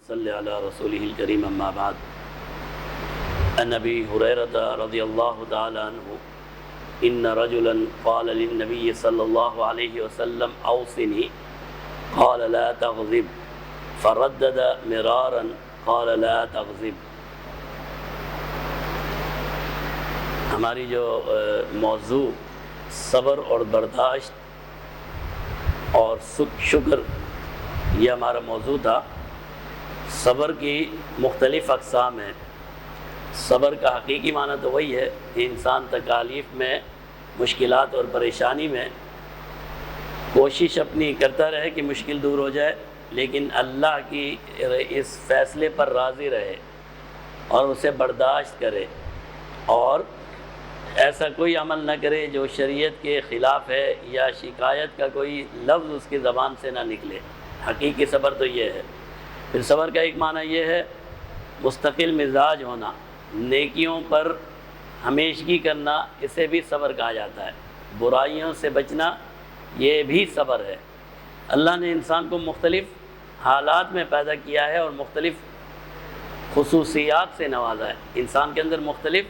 صلی علی رسولہ الکریم اما بعد عن ابی ہریرہ رضی اللہ تعالی عنہ ان رجلا قال للنبی صلی اللہ علیہ وسلم اوصنی قال لا تغضب فردد مرارا قال لا تغضب۔ ہماری جو موضوع صبر اور برداشت اور شکر یہ ہمارا موضوع تھا۔ صبر کی مختلف اقسام ہیں۔ صبر کا حقیقی معنی تو وہی ہے کہ انسان تکالیف میں، مشکلات اور پریشانی میں کوشش اپنی کرتا رہے کہ مشکل دور ہو جائے، لیکن اللہ کی اس فیصلے پر راضی رہے اور اسے برداشت کرے اور ایسا کوئی عمل نہ کرے جو شریعت کے خلاف ہے یا شکایت کا کوئی لفظ اس کی زبان سے نہ نکلے۔ حقیقی صبر تو یہ ہے۔ پھر صبر کا ایک معنی یہ ہے مستقل مزاج ہونا، نیکیوں پر ہمیشگی کرنا، اسے بھی صبر کہا جاتا ہے۔ برائیوں سے بچنا یہ بھی صبر ہے۔ اللہ نے انسان کو مختلف حالات میں پیدا کیا ہے اور مختلف خصوصیات سے نوازا ہے۔ انسان کے اندر مختلف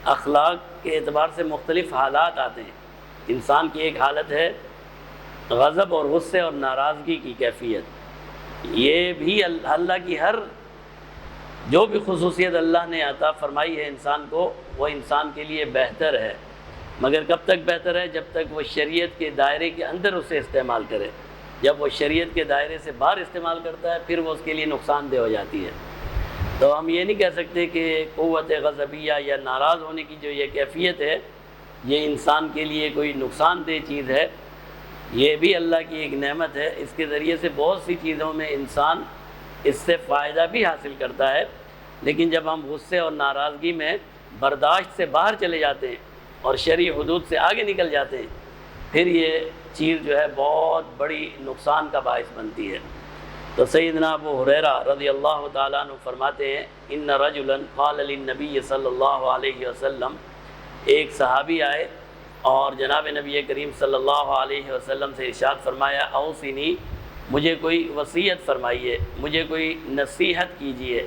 اخلاق کے اعتبار سے مختلف حالات آتے ہیں۔ انسان کی ایک حالت ہے غضب اور غصے اور ناراضگی کی کیفیت۔ یہ بھی اللہ کی ہر جو بھی خصوصیت اللہ نے عطا فرمائی ہے انسان کو، وہ انسان کے لیے بہتر ہے، مگر کب تک بہتر ہے؟ جب تک وہ شریعت کے دائرے کے اندر اسے استعمال کرے۔ جب وہ شریعت کے دائرے سے باہر استعمال کرتا ہے پھر وہ اس کے لیے نقصان دہ ہو جاتی ہے۔ تو ہم یہ نہیں کہہ سکتے کہ قوت غضبیہ یا ناراض ہونے کی جو یہ کیفیت ہے یہ انسان کے لیے کوئی نقصان دہ چیز ہے۔ یہ بھی اللہ کی ایک نعمت ہے۔ اس کے ذریعے سے بہت سی چیزوں میں انسان اس سے فائدہ بھی حاصل کرتا ہے، لیکن جب ہم غصے اور ناراضگی میں برداشت سے باہر چلے جاتے ہیں اور شرعی حدود سے آگے نکل جاتے ہیں پھر یہ چیز جو ہے بہت بڑی نقصان کا باعث بنتی ہے۔ تو سیدنا ابو ہریرہ رضی اللہ تعالیٰ عنہ فرماتے ہیں ان رجلا قال للنبی صلی اللہ علیہ وسلم، ایک صحابی آئے اور جناب نبی کریم صلی اللہ علیہ وسلم سے ارشاد فرمایا اوصنی، مجھے کوئی وصیت فرمائیے، مجھے کوئی نصیحت کیجیے۔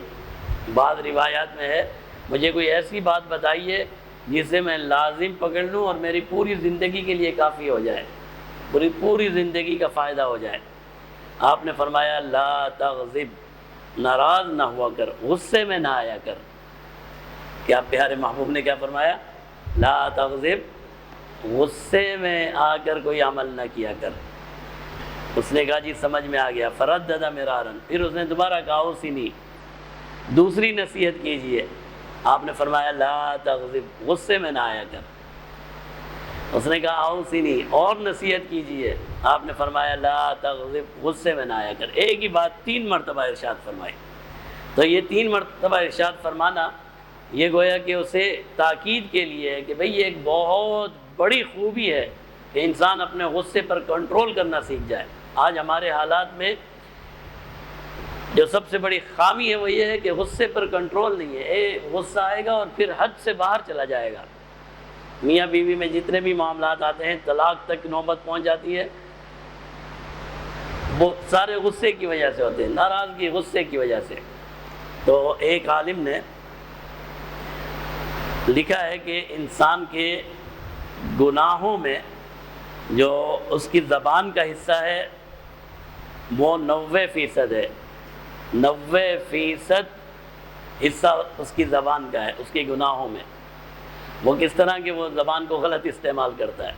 بعض روایات میں ہے مجھے کوئی ایسی بات بتائیے جسے میں لازم پکڑ لوں اور میری پوری زندگی کے لیے کافی ہو جائے، پوری زندگی کا فائدہ ہو جائے۔ آپ نے فرمایا لا تغضب، ناراض نہ ہوا کر، غصے میں نہ آیا کر۔ کیا پیارے محبوب نے کیا فرمایا؟ لا تغضب، غصے میں آ کر کوئی عمل نہ کیا کر۔ اس نے کہا جی سمجھ میں آ گیا۔ فردد مرارن، پھر اس نے دوبارہ کہا اوصنی، دوسری نصیحت کیجئے۔ آپ نے فرمایا لا تغضب، غصے میں نہ آیا کر۔ اس نے کہا اوصنی، اور نصیحت کیجئے۔ آپ نے فرمایا لا تغضب، غصے میں نہ آیا کر۔ ایک ہی بات 3 مرتبہ ارشاد فرمائی۔ تو یہ 3 مرتبہ ارشاد فرمانا یہ گویا کہ اسے تاکید کے لیے ہے کہ بھئی یہ ایک بہت بڑی خوبی ہے کہ انسان اپنے غصے پر کنٹرول کرنا سیکھ جائے۔ آج ہمارے حالات میں جو سب سے بڑی خامی ہے وہ یہ ہے کہ غصے پر کنٹرول نہیں ہے۔ غصہ آئے گا اور پھر حد سے باہر چلا جائے گا۔ میاں بیوی میں جتنے بھی معاملات آتے ہیں، طلاق تک نوبت پہنچ جاتی ہے، وہ سارے غصے کی وجہ سے ہوتے ہیں، ناراضگی غصے کی وجہ سے۔ تو ایک عالم نے لکھا ہے کہ انسان کے گناہوں میں جو اس کی زبان کا حصہ ہے وہ 90% ہے۔ 90% حصہ اس کی زبان کا ہے، اس کے گناہوں میں۔ وہ کس طرح کہ وہ زبان کو غلط استعمال کرتا ہے،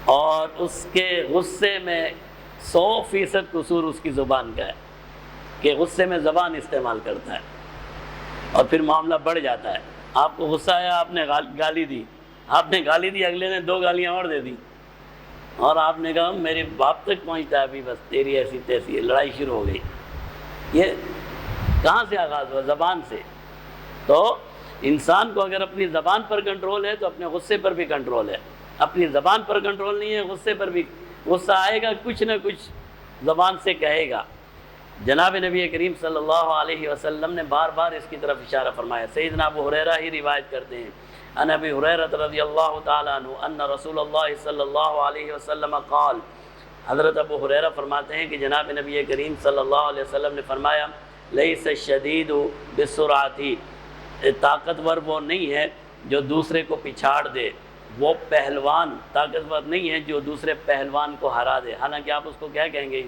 اور اس کے غصے میں 100% قصور اس کی زبان کا ہے کہ غصے میں زبان استعمال کرتا ہے، اور پھر معاملہ بڑھ جاتا ہے۔ آپ کو غصہ آیا، آپ نے گالی دی، اگلے نے 2 گالیاں اور دے دی، اور آپ نے کہا میرے باپ تک پہنچتا ہے ابھی، بس تیری ایسی تیسی، لڑائی شروع ہو گئی۔ یہ کہاں سے آغاز ہوا؟ زبان سے۔ تو انسان کو اگر اپنی زبان پر کنٹرول ہے تو اپنے غصے پر بھی کنٹرول ہے۔ اپنی زبان پر کنٹرول نہیں ہے، غصے پر بھی غصہ آئے گا، کچھ نہ کچھ زبان سے کہے گا۔ جناب نبی کریم صلی اللہ علیہ وسلم نے بار بار اس کی طرف اشارہ فرمایا۔ سیدنا ابو ہریرہ ہی روایت کرتے ہیں عن ابی ہریرہ رضی اللہ تعالی عنہ ان رسول اللہ صلی اللہ علیہ وسلم قال، حضرت ابو ہریرہ فرماتے ہیں کہ جناب نبی کریم صلی اللہ علیہ وسلم نے فرمایا لیس الشدید بالسرعۃ، طاقتور وہ نہیں ہے جو دوسرے کو پچھاڑ دے، وہ پہلوان طاقتور نہیں ہے جو دوسرے پہلوان کو ہرا دے۔ حالانکہ آپ اس کو کیا کہیں گے،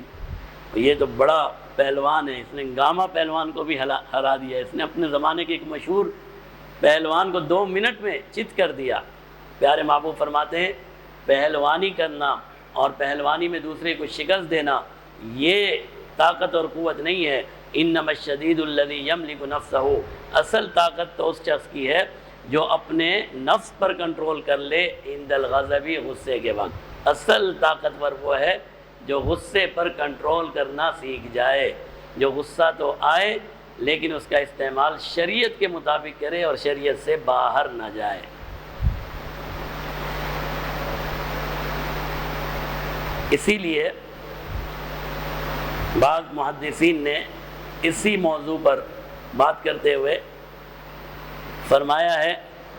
یہ تو بڑا پہلوان ہے، اس نے گاما پہلوان کو بھی ہرا دیا، اس نے اپنے زمانے کے ایک مشہور پہلوان کو 2 منٹ میں چت کر دیا۔ پیارے محبوب فرماتے ہیں پہلوانی کرنا اور پہلوانی میں دوسرے کو شکست دینا یہ طاقت اور قوت نہیں ہے۔ انما الشدید الذی یملک نفسہ، اصل طاقت تو اس شخص کی ہے جو اپنے نفس پر کنٹرول کر لے عند الغضب، غصے کے وقت۔ اصل طاقتور وہ ہے جو غصے پر کنٹرول کرنا سیکھ جائے، جو غصہ تو آئے لیکن اس کا استعمال شریعت کے مطابق کرے اور شریعت سے باہر نہ جائے۔ اسی لیے بعض محدثین نے اسی موضوع پر بات کرتے ہوئے فرمایا ہے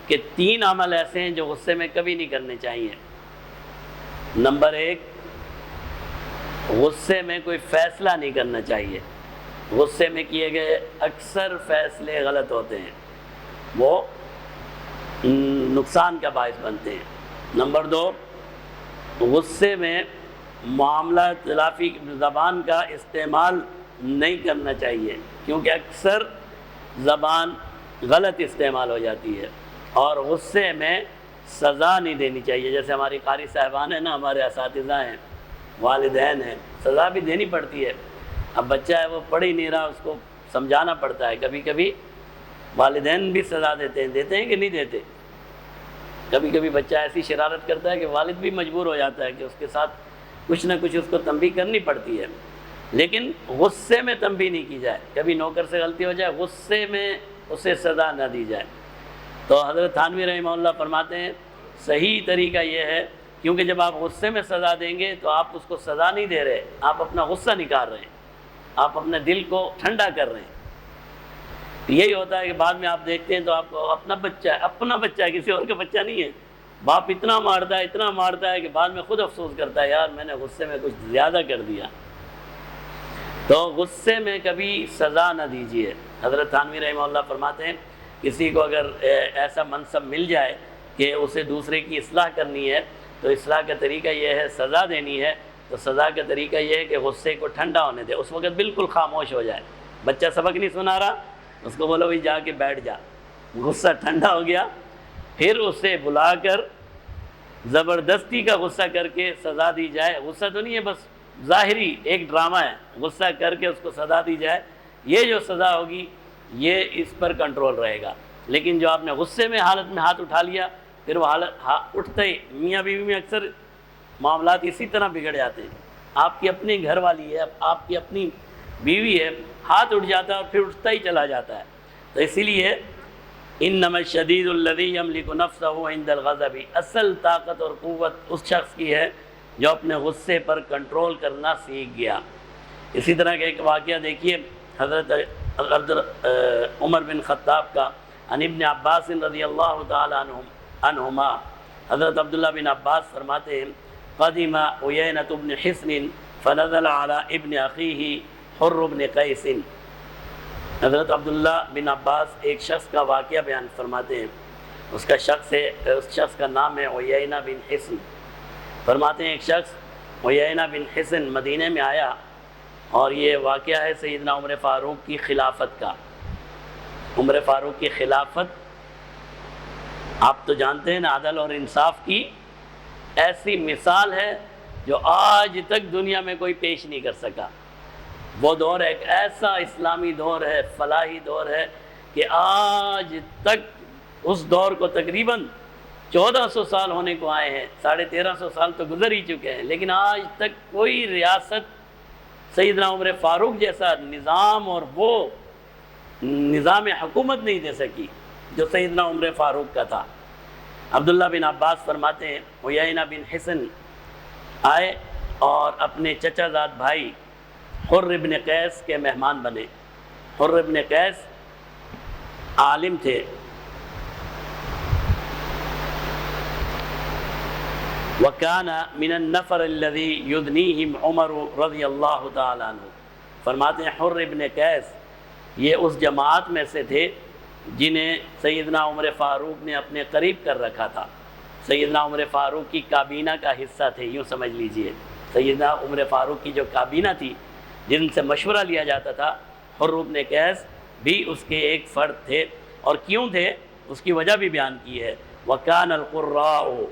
کہ 3 عمل ایسے ہیں جو غصے میں کبھی نہیں کرنے چاہیے۔ نمبر 1، غصے میں کوئی فیصلہ نہیں کرنا چاہیے۔ غصے میں کیے گئے اکثر فیصلے غلط ہوتے ہیں، وہ نقصان کا باعث بنتے ہیں۔ نمبر 2، غصے میں معاملہ اختلافی زبان کا استعمال نہیں کرنا چاہیے، کیونکہ اکثر زبان غلط استعمال ہو جاتی ہے۔ اور غصے میں سزا نہیں دینی چاہیے، جیسے ہماری قاری صاحبان ہیں نا، ہمارے اساتذہ ہیں، والدین ہیں، سزا بھی دینی پڑتی ہے۔ اب بچہ ہے وہ پڑھ ہی نہیں رہا، اس کو سمجھانا پڑتا ہے۔ کبھی کبھی والدین بھی سزا دیتے ہیں کہ نہیں دیتے؟ کبھی کبھی بچہ ایسی شرارت کرتا ہے کہ والد بھی مجبور ہو جاتا ہے کہ اس کے ساتھ کچھ نہ کچھ اس کو تنبیہ کرنی پڑتی ہے، لیکن غصے میں تنبیہ نہیں کی جائے۔ کبھی نوکر سے غلطی ہو جائے، غصے میں اسے سزا نہ دی جائے۔ تو حضرت تھانوی رحمہ اللہ فرماتے ہیں صحیح طریقہ یہ ہے، کیونکہ جب آپ غصے میں سزا دیں گے تو آپ اس کو سزا نہیں دے رہے، آپ اپنا غصہ نکال رہے ہیں، آپ اپنے دل کو ٹھنڈا کر رہے ہیں۔ یہی ہوتا ہے کہ بعد میں آپ دیکھتے ہیں تو آپ کو اپنا بچہ ہے، کسی اور کا بچہ نہیں ہے، باپ اتنا مارتا ہے کہ بعد میں خود افسوس کرتا ہے یار میں نے غصے میں کچھ زیادہ کر دیا۔ تو غصے میں کبھی سزا نہ دیجیے۔ حضرت تھانوی رحمہ اللہ فرماتے ہیں کسی کو اگر ایسا منصب مل جائے کہ اسے دوسرے کی اصلاح کرنی ہے تو اصلاح کا طریقہ یہ ہے، سزا دینی ہے تو سزا کا طریقہ یہ ہے کہ غصے کو ٹھنڈا ہونے دے، اس وقت بالکل خاموش ہو جائے۔ بچہ سبق نہیں سنا رہا، اس کو بولو بھائی جا کے بیٹھ جا، غصہ ٹھنڈا ہو گیا، پھر اسے بلا کر زبردستی کا غصہ کر کے سزا دی جائے۔ غصہ تو نہیں ہے، بس ظاہری ایک ڈرامہ ہے، غصہ کر کے اس کو سزا دی جائے، یہ جو سزا ہوگی یہ اس پر کنٹرول رہے گا۔ لیکن جو آپ نے غصے میں حالت میں ہاتھ اٹھا لیا، پھر وہ حالت اٹھتے ہی میاں بیوی میں اکثر معاملات اسی طرح بگڑ جاتے ہیں۔ آپ کی اپنی گھر والی ہے، آپ کی اپنی بیوی ہے، ہاتھ اٹھ جاتا ہے اور پھر اٹھتا ہی چلا جاتا ہے۔ تو اسی لیے انما الشدید الذی یملک نفسہ عند الغضب، اصل طاقت اور قوت اس شخص کی ہے جو اپنے غصے پر کنٹرول کرنا سیکھ گیا۔ اسی طرح کا ایک واقعہ دیکھیے حضرت عمر بن خطاب کا، عن ابن عباس رضی اللہ تعالی عنہما، حضرت عبداللہ بن عباس فرماتے ہیں قدم عیینۃ بن حصن فنزل علی ابن اخیہ حر بن قیس۔ حضرت عبداللہ بن عباس ایک شخص کا واقعہ بیان فرماتے ہیں، اس شخص کا نام ہے عیینہ بن حصن۔ فرماتے ہیں ایک شخص عیینہ بن حصن مدینہ میں آیا، اور یہ واقعہ ہے سیدنا عمر فاروق کی خلافت کا۔ عمر فاروق کی خلافت آپ تو جانتے ہیں نا، عدل اور انصاف کی ایسی مثال ہے جو آج تک دنیا میں کوئی پیش نہیں کر سکا۔ وہ دور ایک ایسا اسلامی دور ہے، فلاحی دور ہے کہ آج تک اس دور کو تقریباً 1400 سال ہونے کو آئے ہیں، 1350 سال تو گزر ہی چکے ہیں، لیکن آج تک کوئی ریاست سیدنا عمر فاروق جیسا نظام اور وہ نظام حکومت نہیں دے سکی جو سیدنا عمر فاروق کا تھا۔ عبداللہ بن عباس فرماتے ہیں عیینہ بن حصن آئے اور اپنے چچا زاد بھائی حر بن قیس کے مہمان بنے۔ حر بن قیس عالم تھے، وَكَانَ مِنَ النَّفَرِ الَّذِي يُدْنِيهِمْ عُمَرُ رضی اللہ تعالیٰ عنہ۔ فرماتے ہیں حر بن قیس یہ اس جماعت میں سے تھے جنہیں سیدنا عمر فاروق نے اپنے قریب کر رکھا تھا۔ سیدنا عمر فاروق کی کابینہ کا حصہ تھے، یوں سمجھ لیجئے۔ سیدنا عمر فاروق کی جو کابینہ تھی جن سے مشورہ لیا جاتا تھا، حر بن قیس بھی اس کے ایک فرد تھے۔ اور کیوں تھے اس کی وجہ بھی بیان کی ہے۔ وَكَانَ الْقُرَّاءُ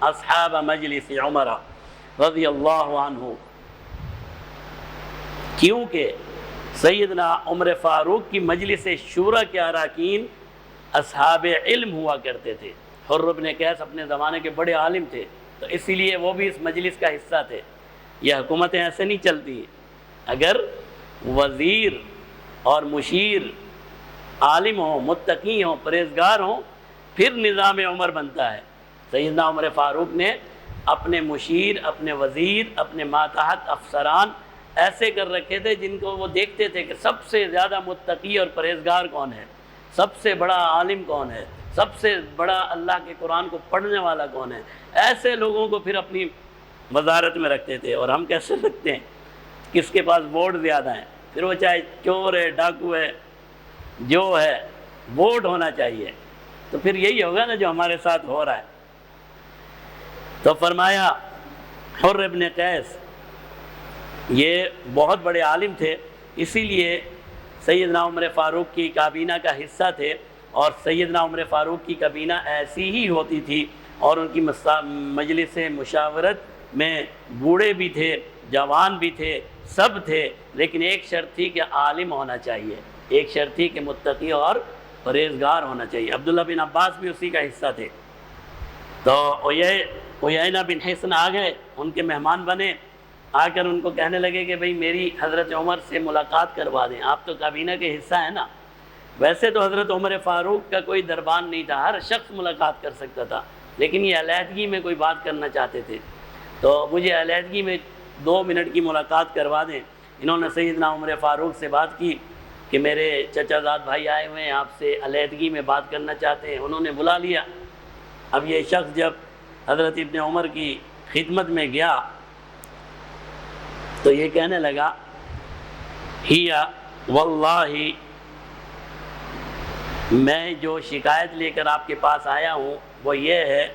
أَصْحَابَ مَجْلِسِ عُمَرَ رضی اللہ عنہ، کیونکہ سیدنا عمر فاروق کی مجلس شورا کے اراکین اصحاب علم ہوا کرتے تھے۔ حر بن قیس اپنے زمانے کے بڑے عالم تھے، تو اسی لیے وہ بھی اس مجلس کا حصہ تھے۔ یہ حکومتیں ایسے نہیں چلتی، اگر وزیر اور مشیر عالم ہوں، متقی ہوں، پرہیزگار ہوں، پھر نظام عمر بنتا ہے۔ سیدنا عمر فاروق نے اپنے مشیر، اپنے وزیر، اپنے ماتحت افسران ایسے کر رکھے تھے جن کو وہ دیکھتے تھے کہ سب سے زیادہ متقی اور پرہیزگار کون ہے، سب سے بڑا عالم کون ہے، سب سے بڑا اللہ کے قرآن کو پڑھنے والا کون ہے۔ ایسے لوگوں کو پھر اپنی وزارت میں رکھتے تھے۔ اور ہم کیسے رکھتے ہیں؟ کس کے پاس ووٹ زیادہ ہیں، پھر وہ چاہے چور ہے، ڈاکو ہے، جو ہے، ووٹ ہونا چاہیے۔ تو پھر یہی ہوگا نا جو ہمارے ساتھ ہو رہا ہے۔ تو فرمایا حر بن قیس یہ بہت بڑے عالم تھے، اسی لیے سیدنا عمر فاروق کی کابینہ کا حصہ تھے۔ اور سیدنا عمر فاروق کی کابینہ ایسی ہی ہوتی تھی، اور ان کی مجلس مشاورت میں بوڑھے بھی تھے، جوان بھی تھے، سب تھے، لیکن ایک شرط تھی کہ عالم ہونا چاہیے، ایک شرط تھی کہ متقی اور پرہیزگار ہونا چاہیے۔ عبداللہ بن عباس بھی اسی کا حصہ تھے۔ تو عیینہ بن حصن آ گئے، ان کے مہمان بنے، آ کر ان کو کہنے لگے کہ بھئی میری حضرت عمر سے ملاقات کروا دیں، آپ تو کابینہ کے حصہ ہیں نا۔ ویسے تو حضرت عمر فاروق کا کوئی دربان نہیں تھا، ہر شخص ملاقات کر سکتا تھا، لیکن یہ علیحدگی میں کوئی بات کرنا چاہتے تھے، تو مجھے علیحدگی میں 2 منٹ کی ملاقات کروا دیں۔ انہوں نے سیدنا عمر فاروق سے بات کی کہ میرے چچا زاد بھائی آئے ہوئے ہیں، آپ سے علیحدگی میں بات کرنا چاہتے ہیں۔ انہوں نے بلا لیا۔ اب یہ شخص جب حضرت ابن عمر کی خدمت میں گیا تو یہ کہنے لگا، ہیا واللہ، میں جو شکایت لے کر آپ کے پاس آیا ہوں وہ یہ ہے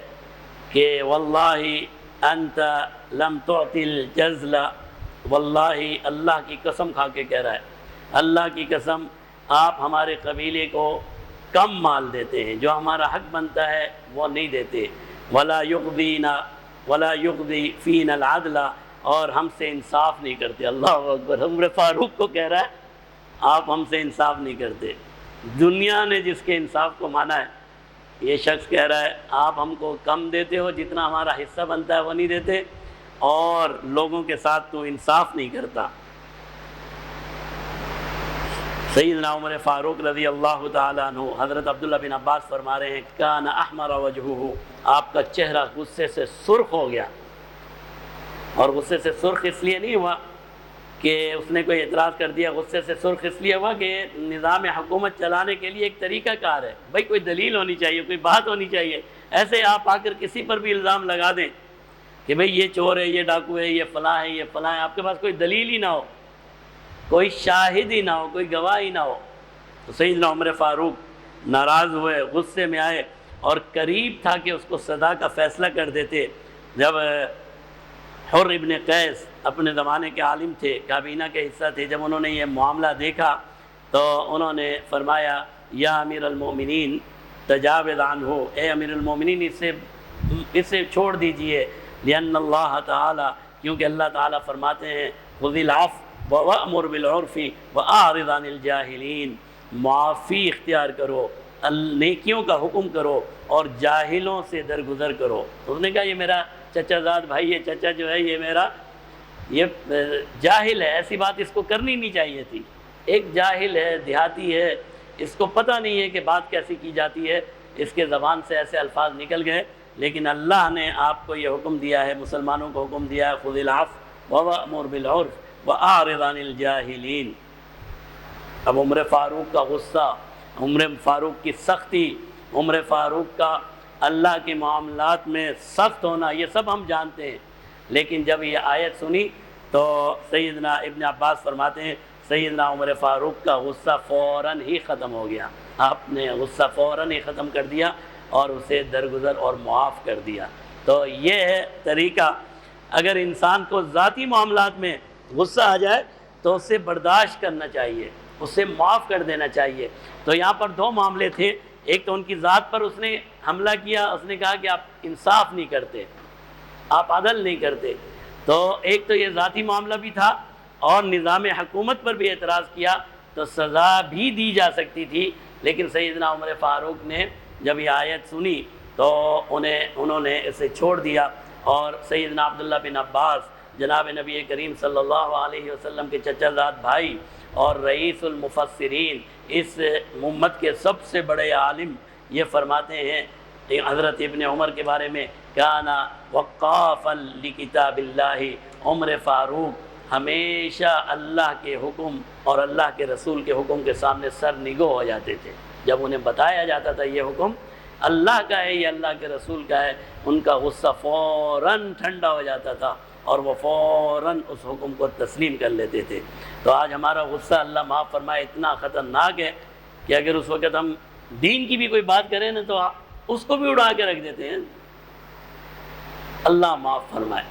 کہ واللہ انت لم تعطی الجزل، واللہ اللہ کی قسم کھا کے کہہ رہا ہے، اللہ کی قسم آپ ہمارے قبیلے کو کم مال دیتے ہیں، جو ہمارا حق بنتا ہے وہ نہیں دیتے، ولا یقضی فینا العدل، اور ہم سے انصاف نہیں کرتے۔ اللہ اکبر، عمر فاروق کو کہہ رہا ہے آپ ہم سے انصاف نہیں کرتے۔ دنیا نے جس کے انصاف کو مانا ہے، یہ شخص کہہ رہا ہے آپ ہم کو کم دیتے ہو، جتنا ہمارا حصہ بنتا ہے وہ نہیں دیتے، اور لوگوں کے ساتھ تو انصاف نہیں کرتا۔ سیدنا عمر فاروق رضی اللہ تعالیٰ عنہ، حضرت عبداللہ بن عباس فرما رہے ہیں کان احمر وجہہ، آپ کا چہرہ غصے سے سرخ ہو گیا۔ اور غصے سے سرخ اس لیے نہیں ہوا کہ اس نے کوئی اعتراض کر دیا، غصے سے سرخ اس لیے ہوا کہ نظام حکومت چلانے کے لیے ایک طریقہ کار ہے، بھائی کوئی دلیل ہونی چاہیے، کوئی بات ہونی چاہیے۔ ایسے آپ آ کر کسی پر بھی الزام لگا دیں کہ بھئی یہ چور ہے، یہ ڈاکو ہے، یہ فلاں ہے، یہ فلاں ہے، آپ کے پاس کوئی دلیل ہی نہ ہو، کوئی شاہد ہی نہ ہو، کوئی گواہ ہی نہ ہو۔ تو سیدنا عمر فاروق ناراض ہوئے، غصے میں آئے، اور قریب تھا کہ اس کو سزا کا فیصلہ کر دیتے۔ جب حر ابن قیس اپنے زمانے کے عالم تھے، کابینہ کے حصہ تھے، جب انہوں نے یہ معاملہ دیکھا تو انہوں نے فرمایا یا امیر المومنین تجاوز عنہ، اے امیر المومنین اسے چھوڑ دیجئے، لأن اللہ تعالی، کیونکہ اللہ تعالیٰ فرماتے ہیں خذ العفو وأمر بالعرف وأعرض عن الجاہلین، معافی اختیار کرو، نیکیوں کا حکم کرو اور جاہلوں سے درگزر کرو۔ اس نے کہا یہ میرا چچا زاد بھائی، یہ چچا جو ہے یہ میرا یہ جاہل ہے، ایسی بات اس کو کرنی نہیں چاہیے تھی، ایک جاہل ہے، دیہاتی ہے، اس کو پتہ نہیں ہے کہ بات کیسی کی جاتی ہے، اس کے زبان سے ایسے الفاظ نکل گئے، لیکن اللہ نے آپ کو یہ حکم دیا ہے، مسلمانوں کو حکم دیا ہے خذ العفو وأمر بالعرف وأعرض عن الجاہلین۔ اب عمر فاروق کا غصہ، عمر فاروق کی سختی، عمر فاروق کا اللہ کے معاملات میں سخت ہونا، یہ سب ہم جانتے ہیں، لیکن جب یہ آیت سنی تو سیدنا ابن عباس فرماتے ہیں سیدنا عمر فاروق کا غصہ فوراً ہی ختم ہو گیا، آپ نے غصہ فوراً ہی ختم کر دیا اور اسے درگزر اور معاف کر دیا۔ تو یہ ہے طریقہ، اگر انسان کو ذاتی معاملات میں غصہ آ جائے تو اسے برداشت کرنا چاہیے، اسے معاف کر دینا چاہیے۔ تو یہاں پر دو معاملے تھے، ایک تو ان کی ذات پر اس نے حملہ کیا، اس نے کہا کہ آپ انصاف نہیں کرتے، آپ عدل نہیں کرتے، تو ایک تو یہ ذاتی معاملہ بھی تھا، اور نظام حکومت پر بھی اعتراض کیا تو سزا بھی دی جا سکتی تھی، لیکن سیدنا عمر فاروق نے جب یہ آیت سنی تو انہوں نے اسے چھوڑ دیا، اور سیدنا عبداللہ بن عباس جناب نبی کریم صلی اللہ علیہ وسلم کے چچا زاد بھائی اور رئیس المفسرین، اس امت کے سب سے بڑے عالم، یہ فرماتے ہیں حضرت ابن عمر کے بارے میں، کانا وقافا لکتاب اللہ، عمر فاروق ہمیشہ اللہ کے حکم اور اللہ کے رسول کے حکم کے سامنے سر نگو ہو جاتے تھے۔ جب انہیں بتایا جاتا تھا یہ حکم اللہ کا ہے، یہ اللہ کے رسول کا ہے، ان کا غصہ فوراً ٹھنڈا ہو جاتا تھا اور وہ فوراً اس حکم کو تسلیم کر لیتے تھے۔ تو آج ہمارا غصہ اللہ معاف فرمائے اتنا خطرناک ہے کہ اگر اس وقت ہم دین کی بھی کوئی بات کریں نا تو اس کو بھی اڑا کے رکھ دیتے ہیں، اللہ معاف فرمائے۔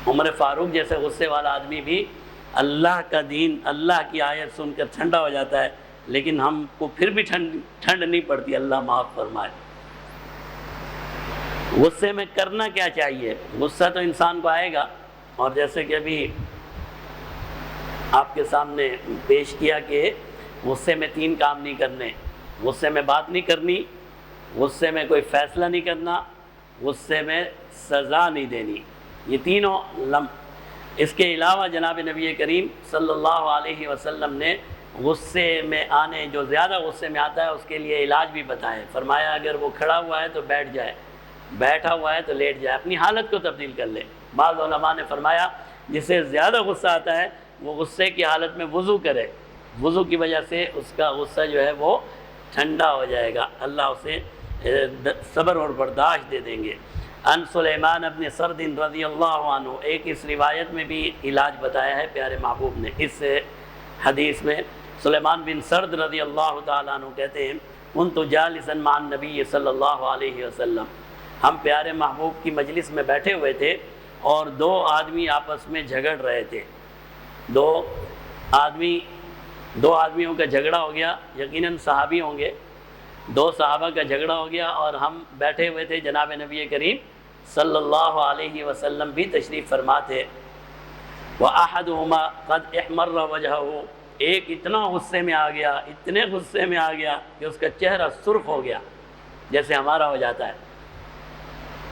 عمر فاروق جیسے غصے والا آدمی بھی اللہ کا دین، اللہ کی آیت سن کر ٹھنڈا ہو جاتا ہے، لیکن ہم کو پھر بھی ٹھنڈ نہیں پڑتی، اللہ معاف فرمائے۔ غصے میں کرنا کیا چاہیے؟ غصہ تو انسان کو آئے گا، اور جیسے کہ ابھی آپ کے سامنے پیش کیا کہ غصے میں 3 کام نہیں کرنے، غصے میں بات نہیں کرنی، غصے میں کوئی فیصلہ نہیں کرنا، غصے میں سزا نہیں دینی، یہ تینوں اس کے علاوہ جناب نبی کریم صلی اللہ علیہ وسلم نے غصے میں آنے، جو زیادہ غصے میں آتا ہے اس کے لیے علاج بھی بتائے، فرمایا اگر وہ کھڑا ہوا ہے تو بیٹھ جائے، بیٹھا ہوا ہے تو لیٹ جائے، اپنی حالت کو تبدیل کر لے۔ بعض علماء نے فرمایا جسے زیادہ غصہ آتا ہے وہ غصے کی حالت میں وضو کرے، وضو کی وجہ سے اس کا غصہ جو ہے وہ ٹھنڈا ہو جائے گا، اللہ اسے صبر اور برداشت دے دیں گے۔ ان سلیمان ابن سرد رضی اللہ عنہ، ایک اس روایت میں بھی علاج بتایا ہے پیارے محبوب نے، اس حدیث میں سلیمان بن سرد رضی اللہ تعالیٰ عنہ کہتے ہیں کنت جالسا مع النبی صلی اللہ علیہ وسلم، ہم پیارے محبوب کی مجلس میں بیٹھے ہوئے تھے اور 2 آدمی آپس میں جھگڑ رہے تھے، 2 آدمیوں کا جھگڑا ہو گیا، یقیناً صحابی ہوں گے، 2 صحابہ کا جھگڑا ہو گیا اور ہم بیٹھے ہوئے تھے، جناب نبی کریم صلی اللہ علیہ وسلم بھی تشریف فرما تھے۔ وَأَحَدُهُمَا قَدْ احْمَرَّ وَجْهَهُ، ایک اتنا غصے میں آ گیا، اتنے غصے میں آ گیا کہ اس کا چہرہ سرخ ہو گیا، جیسے ہمارا ہو جاتا ہے،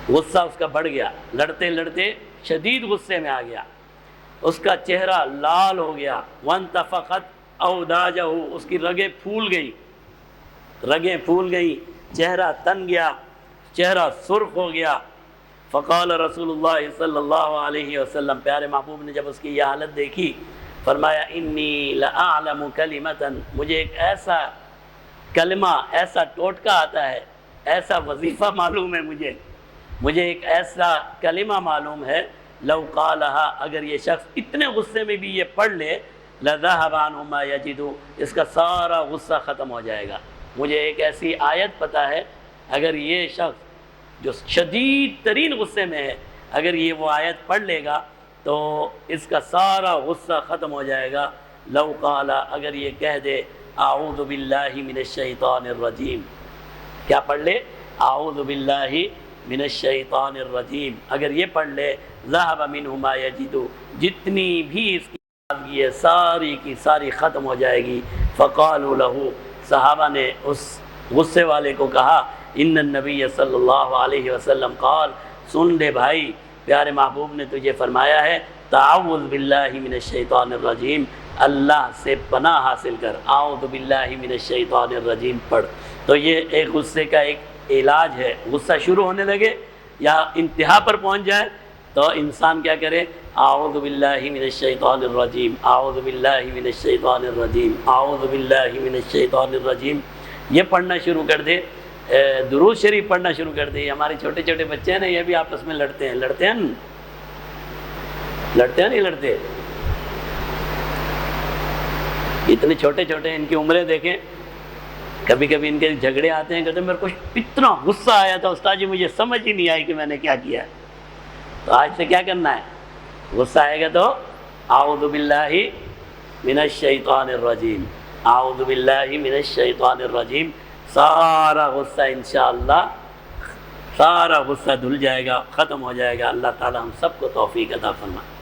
غصہ اس کا بڑھ گیا، لڑتے لڑتے شدید غصے میں آ گیا، اس کا چہرہ لال ہو گیا، وَانْتَفَخَتْ أَوْدَاجَهُ، اس کی رگیں پھول گئیں، چہرہ تن گیا، چہرہ سرخ ہو گیا۔ فقال رسول اللہ صلی اللہ علیہ وسلم، پیارے محبوب نے جب اس کی یہ حالت دیکھی فرمایا انی لأعلم کلمۃ، مجھے ایک ایسا کلمہ، ایسا ٹوٹکا آتا ہے، ایسا وظیفہ معلوم ہے، مجھے ایک ایسا کلمہ معلوم ہے، لو قالها، اگر یہ شخص اتنے غصے میں بھی یہ پڑھ لے، لذهب عنه ما یجد، اس کا سارا غصہ ختم ہو جائے گا۔ مجھے ایک ایسی آیت پتہ ہے، اگر یہ شخص جو شدید ترین غصے میں ہے اگر یہ وہ آیت پڑھ لے گا تو اس کا سارا غصہ ختم ہو جائے گا۔ لو قال، اگر یہ کہہ دے اعوذ باللہ من الشیطان الرجیم، کیا پڑھ لے؟ اعوذ باللہ من الشیطان الرجیم، اگر یہ پڑھ لے، ذهب منه ما یجد، جتنی بھی اس کی ناراضگی ہے ساری کی ساری ختم ہو جائے گی۔ فقالوا له، صحابہ نے اس غصے والے کو کہا ان النبی صلی اللہ علیہ وسلم قال، سن لے بھائی، پیارے محبوب نے تجھے فرمایا ہے تعوذ باللہ من الشیطان الرجیم، اللہ سے پناہ حاصل کر، اعوذ باللہ من الشیطان الرجیم پڑھ۔ تو یہ ایک غصے کا ایک علاج ہے، غصہ شروع ہونے لگے یا انتہا پر پہنچ جائے تو انسان کیا کرے؟ اعوذ باللہ من الشیطان الرجیم، اعوذ باللہ من الشیطان الرجیم، اعوذ باللہ من الشیطان الرجیم، یہ پڑھنا شروع کر دے۔ درود شریف پڑھنا شروع کر دے۔ ہمارے چھوٹے چھوٹے بچے ہیں نا، یہ بھی آپس میں لڑتے ہیں نہیں اتنے چھوٹے چھوٹے ان کی عمریں دیکھیں، کبھی کبھی ان کے جھگڑے آتے ہیں، کہتے ہیں میرے کو اتنا غصہ آیا تھا استاد جی، مجھے سمجھ ہی نہیں آئی کہ میں نے کیا کیا ہے۔ تو آج سے کیا کرنا ہے؟ غصہ آئے گا تو اعوذ باللہ من الشیطان الرجیم، اعوذ باللہ من الشیطان الرجیم، سارا غصہ انشاءاللہ سارا غصہ دھل جائے گا، ختم ہو جائے گا۔ اللہ تعالی ہم سب کو توفیق عطا فرمائے۔